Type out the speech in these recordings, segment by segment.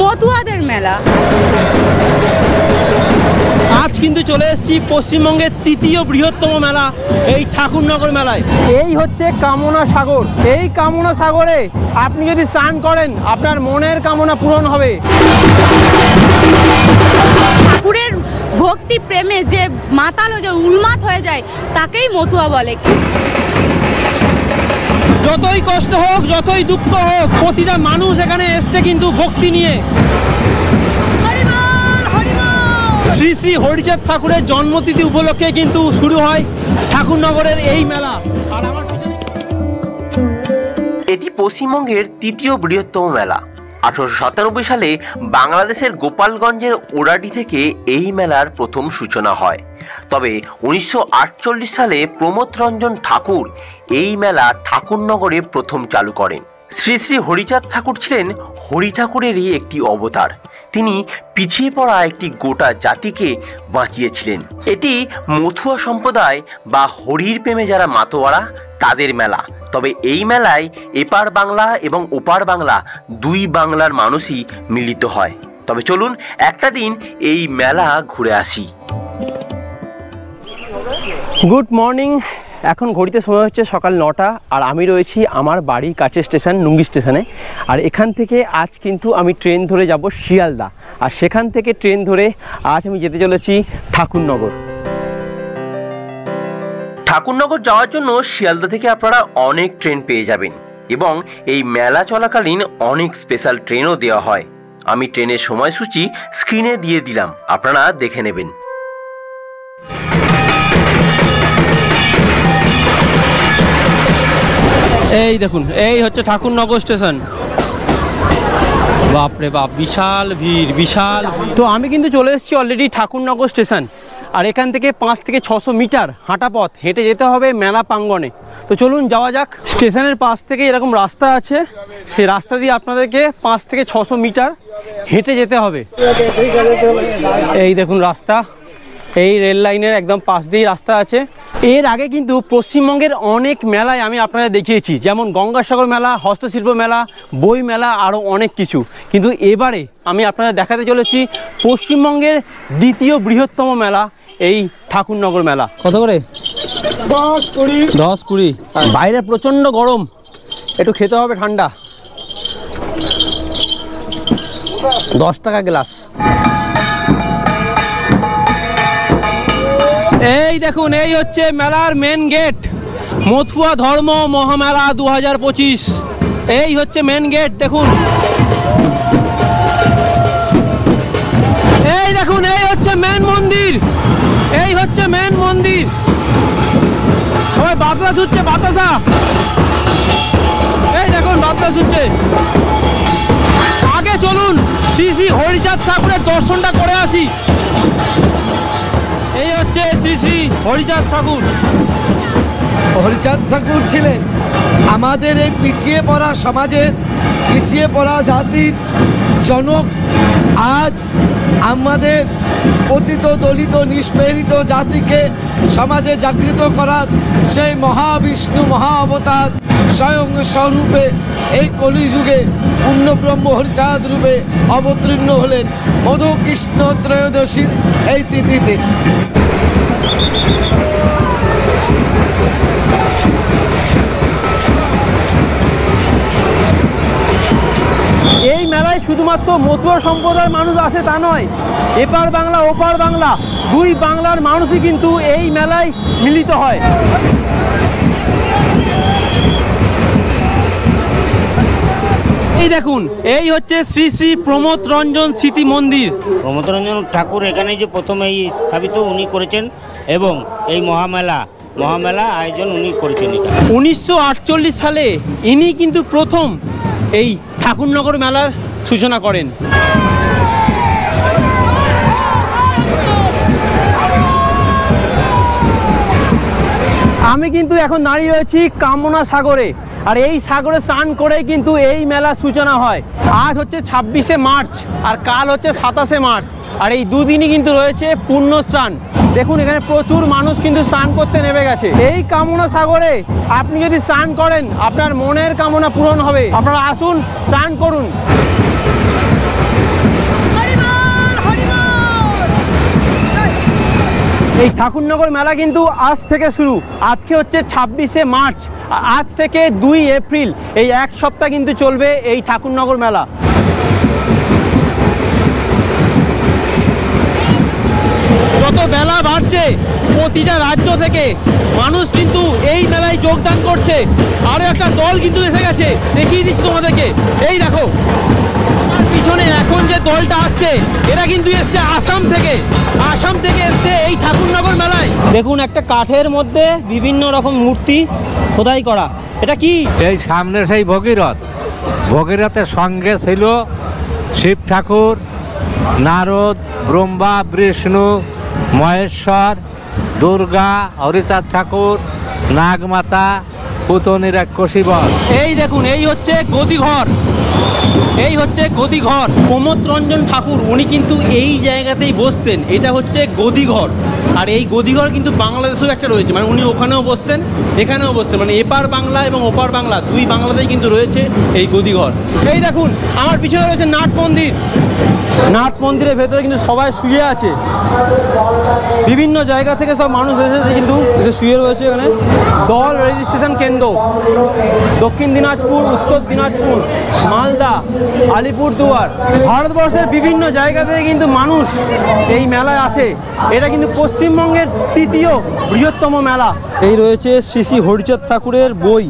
মতুয়াদের মেলা। আজ কিন্তু চলে এসেছি পশ্চিমবঙ্গের তৃতীয় বৃহত্তম মেলা এই ঠাকুরনগর মেলায়। এই হচ্ছে কামনা সাগর। এই কামনা সাগরে আপনি যদি স্নান করেন আপনার মনের কামনা পূরণ হবে। ঠাকুরের ভক্তি প্রেমে যে মাতাল হয়ে যায়, উন্মাদ হয়ে যায়, তাকেই মতুয়া বলে। যতই কষ্ট হোক, যতই দুঃখ হোক, প্রতিটা মানুষ এখানে এসছে কিন্তু ভক্তি নিয়ে। শ্রী শ্রী হরিচাঁদ ঠাকুরের জন্মতিথি উপলক্ষে কিন্তু শুরু হয় ঠাকুরনগরের এই মেলা। আর আমার পিছনে এটি পশ্চিমবঙ্গের তৃতীয় বৃহত্তম মেলা। 1897 সালে বাংলাদেশের গোপালগঞ্জের ওরাডি থেকে এই মেলার প্রথম সূচনা হয়। তবে 1948 সালে প্রমথ রঞ্জন ঠাকুর এই মেলা ঠাকুরনগরে প্রথম চালু করেন। শ্রী শ্রী হরিচাঁদ ঠাকুর ছিলেন হরি ঠাকুরেরই একটি অবতার। তিনি পিছিয়ে পড়া একটি গোটা জাতিকে বাঁচিয়েছিলেন। এটি মথুয়া সম্প্রদায় বা হরির প্রেমে যারা মাতোয়ারা তাদের মেলা। তবে এই মেলায় এপার বাংলা এবং ওপার বাংলা দুই বাংলার মানুষই মিলিত হয়। তবে চলুন একটা দিন এই মেলা ঘুরে আসি। Good morning. এখন ঘড়িতে সময় হচ্ছে সকাল 9টা, আর আমি রয়েছি আমার বাড়ির কাছে স্টেশন নুঙ্গি স্টেশনে। আর এখান থেকে আজ কিন্তু আমি ট্রেন ধরে যাব শিয়ালদা, আর সেখান থেকে ট্রেন ধরে আজ আমি যেতে চলেছি ঠাকুরনগর। ঠাকুরনগর যাওয়ার জন্য শিয়ালদা থেকে আপনারা অনেক ট্রেন পেয়ে যাবেন এবং এই মেলা চলাকালীন অনেক স্পেশাল ট্রেনও দেওয়া হয়। আমি ট্রেনের সময়সূচি স্ক্রিনে দিয়ে দিলাম, আপনারা দেখে নেবেন। এই দেখুন, এই হচ্ছে ঠাকুরনগর স্টেশন। বাপরে বাপ, বিশাল ভিড়, বিশাল ভিড়। তো আমি কিন্তু চলে এসেছি অলরেডি ঠাকুরনগর স্টেশন। আর এখান থেকে 5 থেকে 600 মিটার হাঁটা পথ হেঁটে যেতে হবে মেলা প্রাঙ্গণে। তো চলুন যাওয়া যাক। স্টেশনের পাশ থেকে এরকম রাস্তা আছে, সেই রাস্তা দিয়ে আপনাদেরকে 5 থেকে 600 মিটার হেঁটে যেতে হবে। এই দেখুন রাস্তা, এই রেল লাইনের একদম পাশ দিয়েই রাস্তা আছে। এর আগে কিন্তু পশ্চিমবঙ্গের অনেক মেলায় আমি আপনাদের দেখিয়েছি, যেমন গঙ্গাসাগর মেলা, হস্তশিল্প মেলা, বই মেলা, আরও অনেক কিছু। কিন্তু এবারে আমি আপনাদের দেখাতে চলেছি পশ্চিমবঙ্গের দ্বিতীয় বৃহত্তম মেলা, এই ঠাকুরনগর মেলা। কত করে? 10-20। বাইরে প্রচণ্ড গরম, একটু খেতে হবে ঠান্ডা। 10 টাকা গ্লাস। এই দেখুন, এই হচ্ছে মেলার মেন গেট, মথুয়া ধর্ম মহামেলা 2025। এই হচ্ছে মেন গেট, দেখুন। এই দেখুন, এই হচ্ছে মেন মন্দির, এই হচ্ছে মেন মন্দির। সবাই বাতাসা ছুটছে, বাতাসা। এই দেখুন বাতাসা ছুটছে। আগে চলুন শ্রী শ্রী হরিচাঁদ ঠাকুরের দর্শনটা করে আসি। এই হচ্ছে শ্রী শ্রী হরিচাঁদ ঠাকুর। হরিচাঁদ ঠাকুর ছিলেন আমাদের এই পিছিয়ে পড়া সমাজের, পিছিয়ে পড়া জাতির জনক। আজ আমাদের পতিত দলিত নিষ্পেষিত জাতিকে সমাজে জাগৃত করার সেই মহাবিষ্ণু মহা অবতার স্বয়ং স্বরূপে এই কলিযুগে পূর্ণব্রহ্ম হরিচাঁদ রূপে অবতীর্ণ হলেন মধু কৃষ্ণ ত্রয়োদশীর এই তিথিতে। এই মেলায় শুধুমাত্র মতুয়া সম্প্রদায়ের মানুষ আসে তা নয়, এপার বাংলা ওপার বাংলা দুই বাংলার মানুষই কিন্তু এই মেলায় মিলিত হয়। এই দেখুন, এই হচ্ছে শ্রী শ্রী প্রমথ রঞ্জন স্মৃতি মন্দির। প্রমথ রঞ্জন ঠাকুর এখানে যে প্রথম এই স্থাপিত উনি করেছেন এবং এই মহামেলা আয়োজন উনি করেছেন। 1948 সালে ইনি কিন্তু প্রথম এই ঠাকুরনগর মেলার সূচনা করেন। আমি কিন্তু এখন দাঁড়িয়ে রয়েছি কামনা সাগরে, আর এই সাগরে স্নান করে কিন্তু এই মেলার সূচনা হয়। আজ হচ্ছে 26শে মার্চ আর কাল হচ্ছে 27শে মার্চ, আর এই দুদিনই কিন্তু রয়েছে পূর্ণ স্নান। দেখুন এখানে প্রচুর মানুষ কিন্তু স্নান করতে নেমে গেছে। এই কামনা সাগরে আপনি যদি স্নান করেন আপনার মনের কামনা পূরণ হবে। আপনারা আসুন, স্নান করুন। এই ঠাকুরনগর মেলা কিন্তু আজ থেকে শুরু। আজকে হচ্ছে 26শে মার্চ, আজ থেকে 2 এপ্রিল এই এক সপ্তাহ কিন্তু চলবে এই ঠাকুরনগর মেলা। যত বেলা বাড়ছে প্রতিটা রাজ্য থেকে মানুষ কিন্তু এই মেলায় যোগদান করছে। আরও একটা দল কিন্তু এসে গেছে, দেখিয়ে দিচ্ছি তোমাদেরকে। এই দেখো আমার পিছনে এখন যে দলটা আসছে এরা কিন্তু এসছে আসাম থেকে এসছে এই ঠাকুরনগর মেলায়। দেখুন একটা কাঠের মধ্যে বিভিন্ন রকম মূর্তি খোদাই করা। এটা কি? এই সামনে সেই ভগীরথের সঙ্গে ছিল শিব ঠাকুর, নারদ, ব্রহ্মা, বিষ্ণু, মহেশ্বর, দুর্গা, হরিচাঁদ ঠাকুর, নাগমাতা, পুতনির এক কষিবর। এই দেখুন এই হচ্ছে গদিঘর। প্রমোদ রঞ্জন ঠাকুর উনি কিন্তু এই জায়গাতেই বসতেন। এটা হচ্ছে গদিঘর। আর এই গদিঘর কিন্তু বাংলাদেশেও একটা রয়েছে, মানে উনি ওখানেও বসতেন এখানেও বসতেন, মানে এপার বাংলা এবং ওপার বাংলা দুই বাংলাতেই কিন্তু রয়েছে এই গদিঘর। এই দেখুন আমার পিছনে রয়েছে নাট মন্দিরের ভেতরে কিন্তু সবাই শুয়ে আছে। বিভিন্ন জায়গা থেকে সব মানুষ এসেছে কিন্তু এসে শুয়ে রয়েছে এখানে। দল রেজিস্ট্রেশন কেন্দ্র দক্ষিণ দিনাজপুর, উত্তর দিনাজপুর, মালদা, আলিপুরদুয়ার, ভারতবর্ষের বিভিন্ন জায়গা থেকে কিন্তু মানুষ এই মেলায় আসে। এটা কিন্তু পশ্চিমবঙ্গের 3য় বৃহত্তম মেলা। এই রয়েছে শ্রী শ্রী হরিচাঁদ ঠাকুরের বই,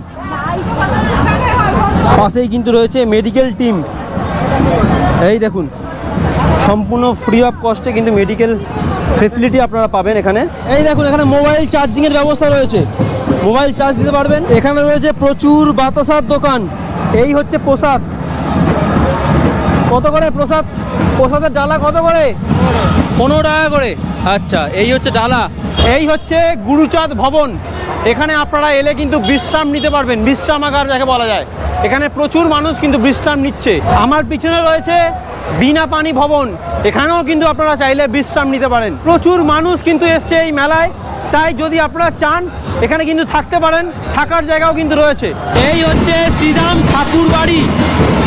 পাশেই কিন্তু রয়েছে মেডিকেল টিম। এই দেখুন সম্পূর্ণ ফ্রি অফ কস্টে কিন্তু মেডিকেল ফেসিলিটি আপনারা পাবেন এখানে। এই দেখুন এখানে মোবাইল চার্জিংয়ের ব্যবস্থা রয়েছে, মোবাইল চার্জ দিতে পারবেন। এখানে রয়েছে প্রচুর বাতাসার দোকান। এই হচ্ছে প্রসাদ। কত করে প্রসাদের ডালা কত করে? 15 টাকা করে। আচ্ছা এই হচ্ছে ডালা। এই হচ্ছে গুরুচাঁদ ভবন। এখানে আপনারা এলে কিন্তু বিশ্রাম নিতে পারবেন, বিশ্রামাগার যাকে বলা যায়। এখানে প্রচুর মানুষ কিন্তু বিশ্রাম নিচ্ছে। আমার পিছনে রয়েছে বিনা পানি ভবন, এখানেও কিন্তু আপনারা চাইলে বিশ্রাম নিতে পারেন। প্রচুর মানুষ কিন্তু এসছে এই মেলায়, তাই যদি আপনারা চান এখানে কিন্তু থাকতে পারেন, থাকার জায়গাও কিন্তু রয়েছে। এই হচ্ছে শ্রীরাম ঠাকুর বাড়ি।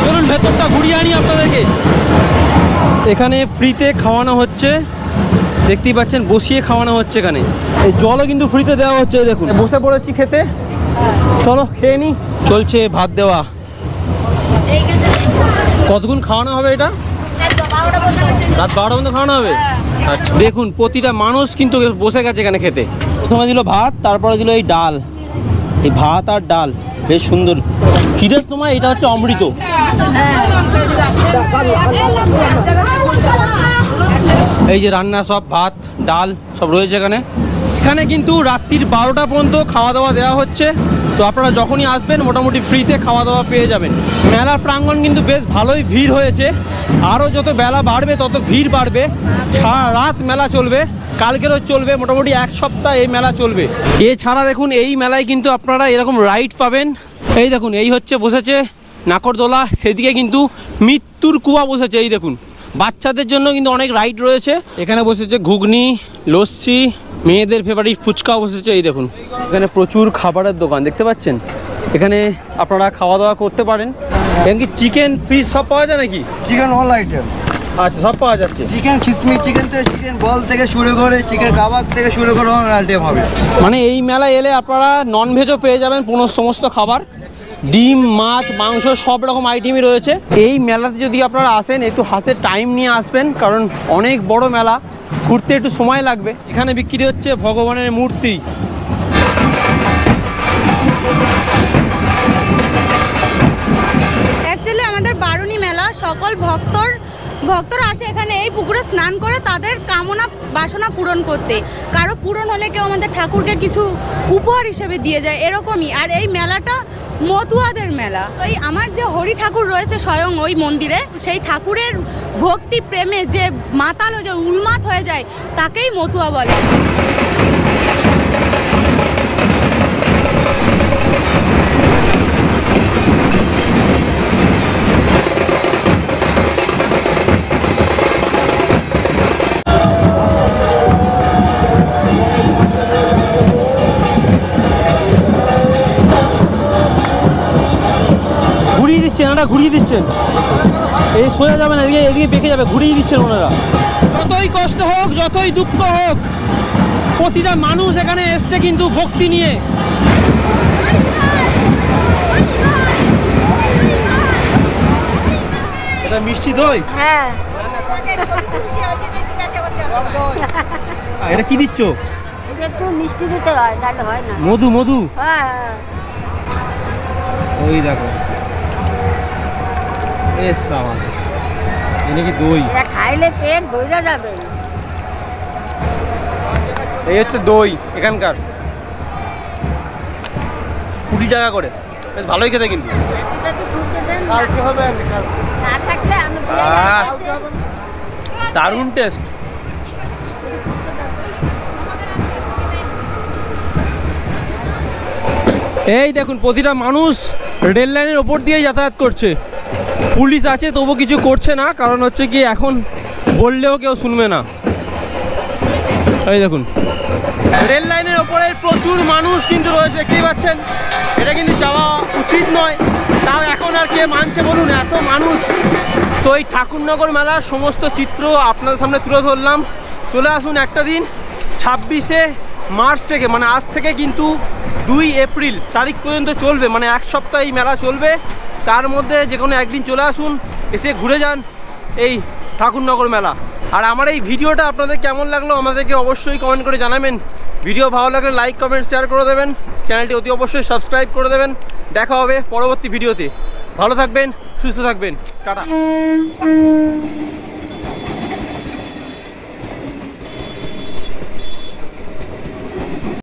চলুন ভেতরটা ঘুরিয়ে আনি আপনাদেরকে। এখানে ফ্রিতে খাওয়ানো হচ্ছে, দেখতেই পাচ্ছেন বসিয়ে খাওয়ানো হচ্ছে। এখানে এই জলও কিন্তু ফ্রিতে দেওয়া হচ্ছে। দেখুন বসে পড়েছি খেতে, চলো খেয়ে নি। চলছে ভাত দেওয়া। কতক্ষণ খাওয়ানো হবে এটা? রাত 12টা পর্যন্ত খাওয়ানো হবে। আচ্ছা দেখুন প্রতিটা মানুষ কিন্তু বসে গেছে এখানে খেতে। প্রথমে দিল ভাত, তারপরে দিল এই ডাল। এই ভাত আর ডাল বেশ সুন্দর। খিদের সময় এটা হচ্ছে অমৃত। এই যে রান্না সব ভাত ডাল সব রয়েছে এখানে। এখানে কিন্তু রাত্রির 12টা পর্যন্ত খাওয়া দাওয়া দেওয়া হচ্ছে। তো আপনারা যখনই আসবেন মোটামুটি ফ্রিতে খাওয়া দাওয়া পেয়ে যাবেন। মেলার প্রাঙ্গণ কিন্তু বেশ ভালোই ভিড় হয়েছে। আরও যত বেলা বাড়বে তত ভিড় বাড়বে। সারা রাত মেলা চলবে, কালকেরও চলবে, মোটামুটি এক সপ্তাহ এই মেলা চলবে। এছাড়া দেখুন এই মেলায় কিন্তু আপনারা এরকম রাইড পাবেন। এই দেখুন এই হচ্ছে বসেছে নাকরদোলা, সেদিকে কিন্তু মৃত্যুর কুয়া বসেছে। এই দেখুন বাচ্চাদের জন্য কিন্তু অনেক রাইড রয়েছে। এখানে বসেছে ঘুগনি, লস্যি, মেয়েদের ফেভারিট ফুচকাও বসেছে। এই দেখুন এখানে প্রচুর খাবারের দোকান দেখতে পাচ্ছেন। এখানে আপনারা খাওয়া দাওয়া করতে পারেন। এখানে কি চিকেন ফিশ সব পাওয়া যায় নাকি? Chicken all item. আচ্ছা সব পাওয়া যাচ্ছে। চিকেন খিসমি, চিকেন থেকে চিকেন বল থেকে শুরু করে চিকেন কাবাব থেকে শুরু করে অল আইটেম হবে। মানে এই মেলায় এলে আপনারা ননভেজও পেয়ে যাবেন, সমস্ত খাবার, ডিম, মাছ, মাংস সব রকম আইটেমই রয়েছে। এই মেলাতে যদি আপনারা আসেন একটু হাতে টাইম নিয়ে আসবেন, কারণ অনেক বড় মেলা, ঘুরতে একটু সময় লাগবে। এখানে বিক্রি হচ্ছে ভগবানের মূর্তি। অ্যাকচুয়ালি আমাদের বারুণী মেলা সকল ভক্তরা আসে এখানে এই পুকুরে স্নান করে তাদের কামনা বাসনা পূরণ করতে। কারো পূরণ হলে কেউ আমাদের ঠাকুরকে কিছু উপহার হিসেবে দিয়ে যায়, এরকমই। আর এই মেলাটা মতুয়াদের মেলা। ওই আমার যে হরি ঠাকুর রয়েছে স্বয়ং ওই মন্দিরে, সেই ঠাকুরের ভক্তি প্রেমে যে মাতাল হয়ে যায়, উন্মাদ হয়ে যায়, তাকেই মতুয়া বলে। ঘুরিয়ে দিচ্ছেন, এই সোজা যাবে না, এদিকে বেঁকে যাবে, ঘুরিয়ে দিচ্ছেন ওনারা। যতই কষ্ট হোক, যতই দুঃখ হোক, প্রতিটা মানুষ এখানে এসছে কিন্তু ভক্তি নিয়ে। এটা মিষ্টি দই? হ্যাঁ। এটা কি দিচ্ছ? একটু মিষ্টি দিতে হয়, তাহলে হয় না। মধু মধু? হ্যাঁ। ওই দেখো, এস সাবাস, এটা কি দই? এটা খাইলে পেট ভরে যাবে। এই হচ্ছে দই এখানকার, 20 টাকা করে, বেশ ভালোই খেতে কিন্তু। সেটা তো ঢুকতে দেন না থাকলে আমি ভুলে যাই। দারুণ টেস্ট। এই দেখুন প্রতিটা মানুষ রেল লাইনের ওপর দিয়ে যাতায়াত করছে, পুলিশ আছে তবু কিছু করছে না, কারণ হচ্ছে কি এখন বললেও কেউ শুনবে না। এই দেখুন রেল লাইনের ওপরে প্রচুর মানুষ কিন্তু রয়েছে, দেখতেই পাচ্ছেন। এটা কিন্তু যাওয়া উচিত নয়, তাও এখন আর কে মানছে বলুন, এত মানুষ। তো এই ঠাকুরনগর মেলার সমস্ত চিত্র আপনাদের সামনে তুলে ধরলাম। চলে আসুন একটা দিন, 26শে মার্চ থেকে, মানে আজ থেকে কিন্তু 2 এপ্রিল তারিখ পর্যন্ত চলবে, মানে এক সপ্তাহ এই মেলা চলবে। তার মধ্যে যে কোনো একদিন চলে আসুন, এসে ঘুরে যান এই ঠাকুরনগর মেলা। আর আমার এই ভিডিওটা আপনাদের কেমন লাগলো আমাদেরকে অবশ্যই কমেন্ট করে জানাবেন। ভিডিও ভালো লাগলে লাইক কমেন্ট শেয়ার করে দেবেন, চ্যানেলটি অতি অবশ্যই সাবস্ক্রাইব করে দেবেন। দেখা হবে পরবর্তী ভিডিওতে। ভালো থাকবেন, সুস্থ থাকবেন, টাটা।